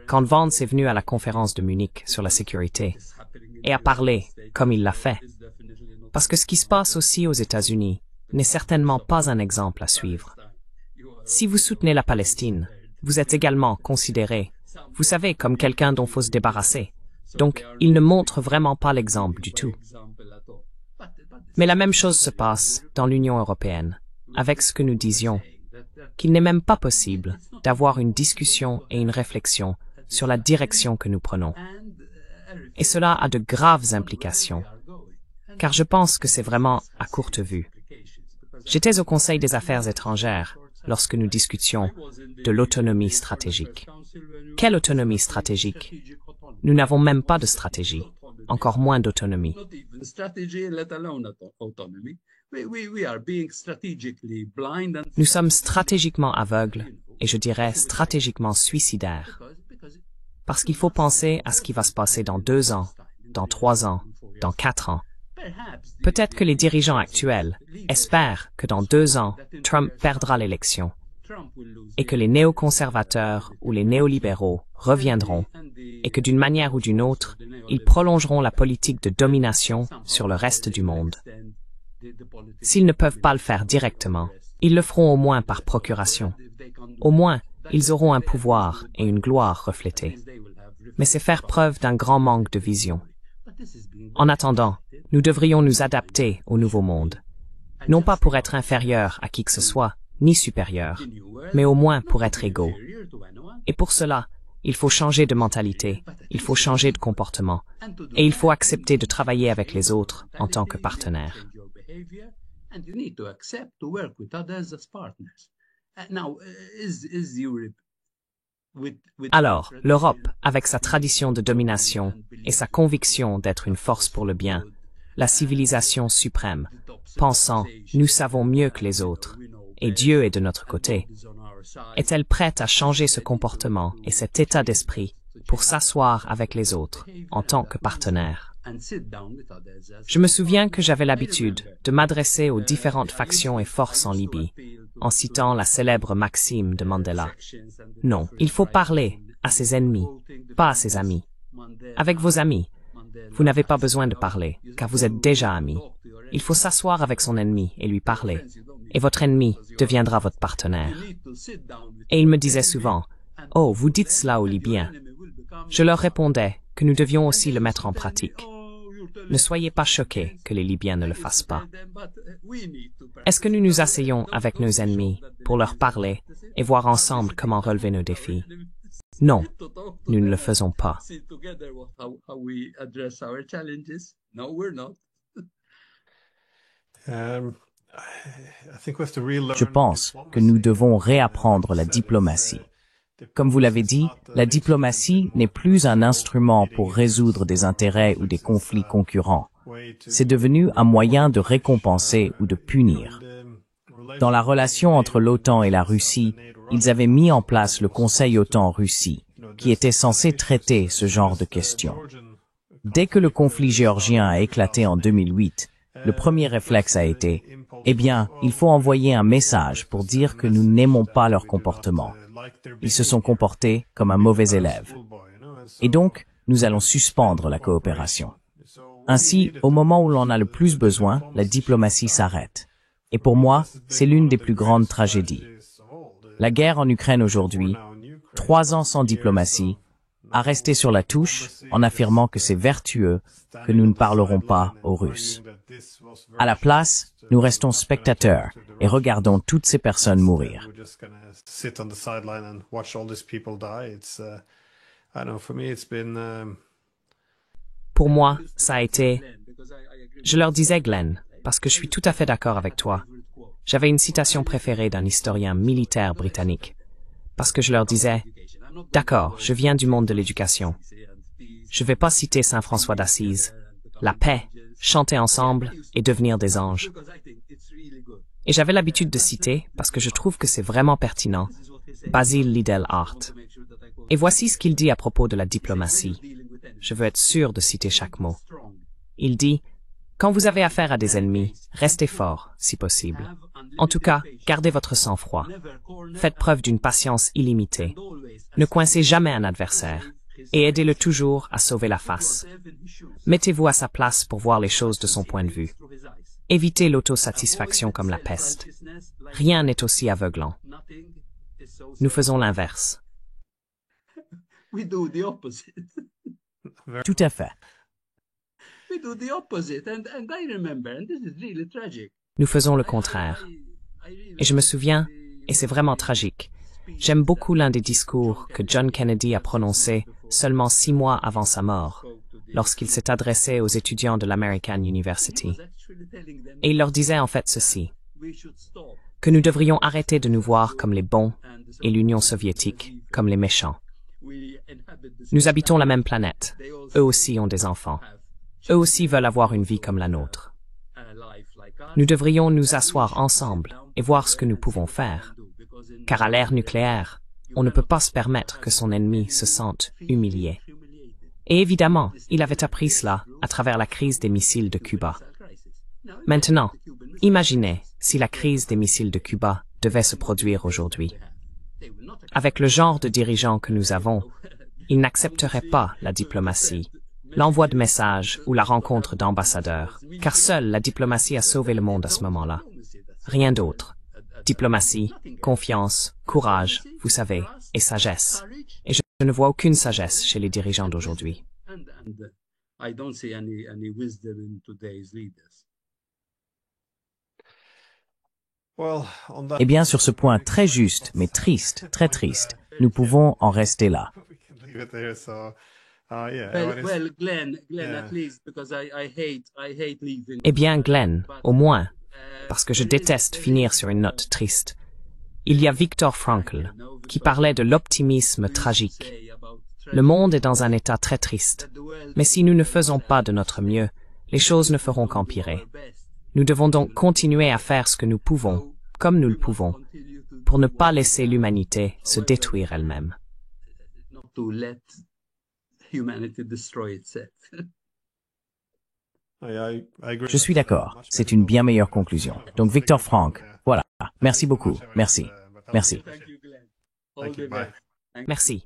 quand Vance est venu à la conférence de Munich sur la sécurité et a parlé comme il l'a fait. Parce que ce qui se passe aussi aux États-Unis n'est certainement pas un exemple à suivre. Si vous soutenez la Palestine, vous êtes également considéré, vous savez, comme quelqu'un dont faut se débarrasser. Donc, il ne montre vraiment pas l'exemple du tout. Mais la même chose se passe dans l'Union européenne, avec ce que nous disions, qu'il n'est même pas possible d'avoir une discussion et une réflexion sur la direction que nous prenons. Et cela a de graves implications, car je pense que c'est vraiment à courte vue. J'étais au Conseil des Affaires étrangères lorsque nous discutions de l'autonomie stratégique. Quelle autonomie stratégique? Nous n'avons même pas de stratégie. encore moins d'autonomie. Not even strategy, let alone autonomy. We are being strategically blind and Nous sommes stratégiquement aveugles, et je dirais stratégiquement suicidaires, parce qu'il faut penser à ce qui va se passer dans 2 ans, dans 3 ans, dans 4 ans. Peut-être que les dirigeants actuels espèrent que dans 2 ans, Trump perdra l'élection et que les néoconservateurs ou les néolibéraux reviendront et que d'une manière ou d'une autre, ils prolongeront la politique de domination sur le reste du monde. S'ils ne peuvent pas le faire directement, ils le feront au moins par procuration. Au moins, ils auront un pouvoir et une gloire reflétés. Mais c'est faire preuve d'un grand manque de vision. En attendant, nous devrions nous adapter au nouveau monde. Non pas pour être inférieurs à qui que ce soit, ni supérieurs, mais au moins pour être égaux. Et pour cela, il faut changer de mentalité, il faut changer de comportement, et il faut accepter de travailler avec les autres en tant que partenaires. Alors, l'Europe, avec sa tradition de domination et sa conviction d'être une force pour le bien, la civilisation suprême, pensant « nous savons mieux que les autres » et Dieu est de notre côté, est-elle prête à changer ce comportement et cet état d'esprit pour s'asseoir avec les autres en tant que partenaire? Je me souviens que j'avais l'habitude de m'adresser aux différentes factions et forces en Libye, en citant la célèbre maxime de Mandela. Non, il faut parler à ses ennemis, pas à ses amis. Avec vos amis, vous n'avez pas besoin de parler, car vous êtes déjà amis. Il faut s'asseoir avec son ennemi et lui parler, et votre ennemi deviendra votre partenaire. Et il me disait souvent, « Oh, vous dites cela aux Libyens. » Je leur répondais que nous devions aussi le mettre en pratique. Ne soyez pas choqués que les Libyens ne le fassent pas. Est-ce que nous nous asseyons avec nos ennemis pour leur parler et voir ensemble comment relever nos défis? Non, nous ne le faisons pas. Je pense que nous devons réapprendre la diplomatie. Comme vous l'avez dit, la diplomatie n'est plus un instrument pour résoudre des intérêts ou des conflits concurrents. C'est devenu un moyen de récompenser ou de punir. Dans la relation entre l'OTAN et la Russie, ils avaient mis en place le Conseil OTAN-Russie, qui était censé traiter ce genre de questions. Dès que le conflit géorgien a éclaté en 2008, le premier réflexe a été « Eh bien, il faut envoyer un message pour dire que nous n'aimons pas leur comportement. Ils se sont comportés comme un mauvais élève. Et donc, nous allons suspendre la coopération. » Ainsi, au moment où l'on a le plus besoin, la diplomatie s'arrête. Et pour moi, c'est l'une des plus grandes tragédies. La guerre en Ukraine aujourd'hui, 3 ans sans diplomatie, a resté sur la touche en affirmant que c'est vertueux que nous ne parlerons pas aux Russes. À la place, nous restons spectateurs et regardons toutes ces personnes mourir. Pour moi, ça a été... Je leur disais, Glenn, parce que je suis tout à fait d'accord avec toi. J'avais une citation préférée d'un historien militaire britannique, parce que je leur disais, d'accord, je viens du monde de l'éducation. Je vais pas citer Saint François d'Assise, la paix, chanter ensemble et devenir des anges. Et j'avais l'habitude de citer, parce que je trouve que c'est vraiment pertinent, Basil Liddell Hart. Et voici ce qu'il dit à propos de la diplomatie. Je veux être sûr de citer chaque mot. Il dit, quand vous avez affaire à des ennemis, restez fort, si possible. En tout cas, gardez votre sang-froid. Faites preuve d'une patience illimitée. Ne coincez jamais un adversaire et aidez-le toujours à sauver la face. Mettez-vous à sa place pour voir les choses de son point de vue. Évitez l'autosatisfaction comme la peste. Rien n'est aussi aveuglant. Nous faisons l'inverse. Tout à fait. Nous faisons le contraire. Et je me souviens, et c'est vraiment tragique, j'aime beaucoup l'un des discours que John Kennedy a prononcé seulement 6 mois avant sa mort, lorsqu'il s'est adressé aux étudiants de l'American University. Et il leur disait en fait ceci, que nous devrions arrêter de nous voir comme les bons et l'Union soviétique comme les méchants. Nous habitons la même planète. Eux aussi ont des enfants. Eux aussi veulent avoir une vie comme la nôtre. Nous devrions nous asseoir ensemble et voir ce que nous pouvons faire. Car à l'ère nucléaire, on ne peut pas se permettre que son ennemi se sente humilié. Et évidemment, il avait appris cela à travers la crise des missiles de Cuba. Maintenant, imaginez si la crise des missiles de Cuba devait se produire aujourd'hui. Avec le genre de dirigeants que nous avons, ils n'accepteraient pas la diplomatie, l'envoi de messages ou la rencontre d'ambassadeurs, car seule la diplomatie a sauvé le monde à ce moment-là. Rien d'autre. Diplomatie, confiance, courage, vous savez, et sagesse. Et je ne vois aucune sagesse chez les dirigeants d'aujourd'hui. Eh bien, sur ce point très juste, mais triste, très triste, nous pouvons en rester là. Eh bien, Glenn, au moins, parce que je déteste finir sur une note triste, il y a Viktor Frankl, qui parlait de l'optimisme tragique. Le monde est dans un état très triste, mais si nous ne faisons pas de notre mieux, les choses ne feront qu'empirer. Nous devons donc continuer à faire ce que nous pouvons, comme nous le pouvons, pour ne pas laisser l'humanité se détruire elle-même. Je suis d'accord. C'est une bien meilleure conclusion. Donc, Viktor Frankl, voilà. Merci beaucoup. Merci. Merci. Merci.